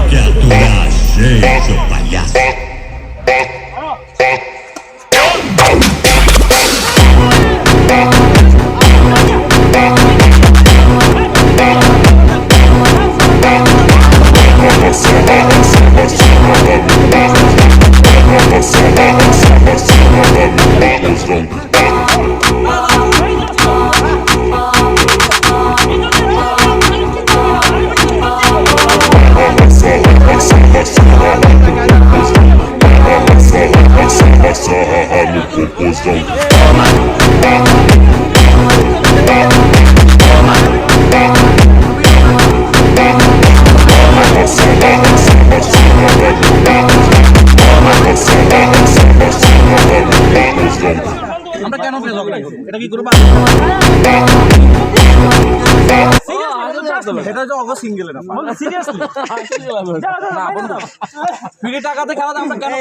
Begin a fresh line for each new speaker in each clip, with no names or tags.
Criatura cheia, seu palhaço.
আমরা কেন ঝগড়া করব? এটা কি করব? এটা যে অগ সিঙ্গেলের ব্যাপার। সিরিয়াসলি না বন্ধু, ফ্রি টাকাতে খেলা আমরা কেন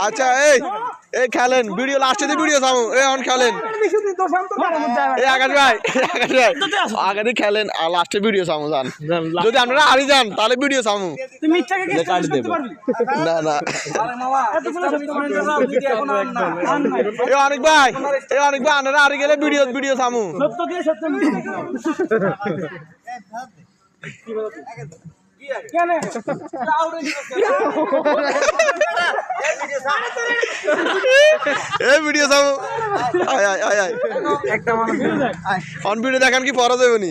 আচ্ছা এই খেলেন ভিডিও লাস্টে ভিডিও সামু অন খেলেন আকাশ ভাই আগে খেলেন আর লাস্টে ভিডিও সামু যান যদি আপনারা হারি যান তাহলে ভিডিও সামু
তুমি ইচ্ছাকে কি করতে পারবি?
না না
আরে মামা এতগুলো সত্যি মানে না ভিডিও এখন আন না
অনেক ভাই আপনারা হারি গেলে ভিডিও সামু
সত্য দিয়ে সত্য
ভিডিও সামু একটা মানুষ অন ভিডিও দেখান কি পড়া যাবে নি